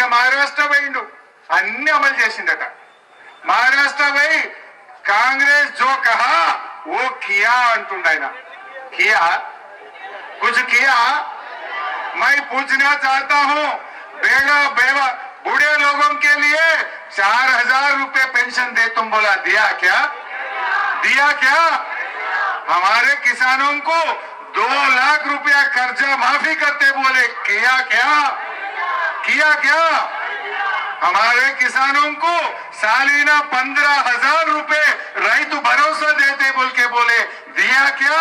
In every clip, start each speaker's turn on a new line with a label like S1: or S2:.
S1: ఈయన మహారాష్ట్ర పోయిండు, అన్ని అమలు చేసిండట. महाराष्ट्र भाई कांग्रेस जो कहा वो किया अंटुंड ఆయన किया कुछ किया। मैं पूछना चाहता हूँ बेवा बूढ़े लोगों के लिए 4000 रुपए पेंशन दे तुम बोला, दिया क्या? दिया क्या? हमारे किसानों को 2 लाख रुपया कर्जा माफी करते बोले, किया क्या? किया क्या? हमारे किसानों को सालीना 15,000 रुपए रैतु भरोसा देते बोल के बोले, दिया क्या?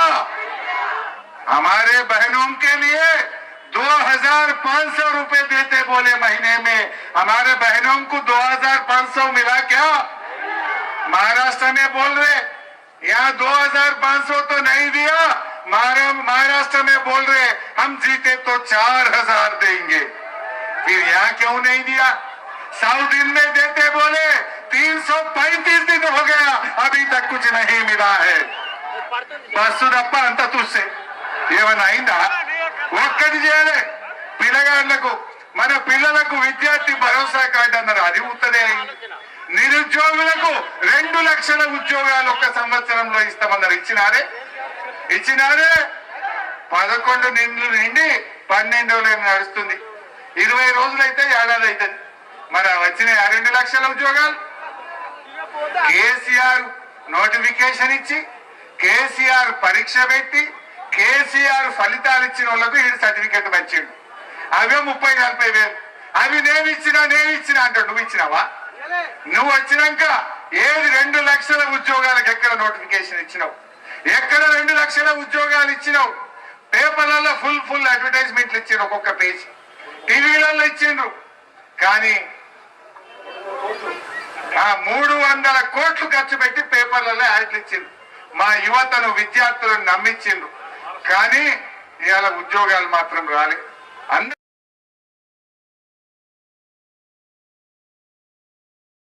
S1: हमारे बहनों के लिए 2500 रुपए देते बोले महीने में, हमारे बहनों को 2500 मिला क्या? महाराष्ट्र में बोल रहे यहाँ 2500 तो नहीं दिया, महाराष्ट्र में बोल रहे हम जीते तो 4000 देंगे। फिर यहाँ क्यों नहीं दिया? 100 दिन में देते बोले, 335 दिन हो गया, अभी तक कुछ नहीं मिला है। బస్సుదప్ప అంత చూస్తే ఏమైనా అయిందా? ఒక్కటి చేయాలి పిల్లగాళ్లకు, మన పిల్లలకు విద్యార్థి భరోసా కార్డు అన్నారు, అది ఉత్తదే. నిరుద్యోగులకు 2 లక్షల ఉద్యోగాలు 1 సంవత్సరంలో ఇస్తామన్నారు, ఇచ్చినారే? ఇచ్చినారే? 11 నిండి 12 నడుస్తుంది, 20 రోజులైతే ఏడాది అవుతుంది. మరి వచ్చిన 2 లక్షల ఉద్యోగాలు కేసీఆర్ నోటిఫికేషన్ ఇచ్చి, కేసీఆర్ పరీక్ష పెట్టి, కేసీఆర్ ఫలితాలు ఇచ్చిన వాళ్ళకు ఈ సర్టిఫికెట్ వచ్చిండు. అవే 30-40 వేలు. అవి నేను ఇచ్చినా అంటాడు. నువ్వు ఇచ్చినావా? నువ్వు వచ్చినాక ఏది 2 లక్షల ఉద్యోగాలకు ఎక్కడ నోటిఫికేషన్ ఇచ్చినావు? ఎక్కడ 2 లక్షల ఉద్యోగాలు ఇచ్చినావు? పేపర్లలో ఫుల్ అడ్వర్టైజ్మెంట్లు ఇచ్చిండ్రు, ఒక్కొక్క పేజ్ టీవీలలో ఇచ్చిండ్రు. కానీ 300 కోట్లు ఖర్చు పెట్టి పేపర్లలో యాడ్లు ఇచ్చిండ్రు. మా యువతను విద్యార్థులను నమ్మించిండ్రు. కానీ ఇవాళ ఉద్యోగాలు మాత్రం రాలే.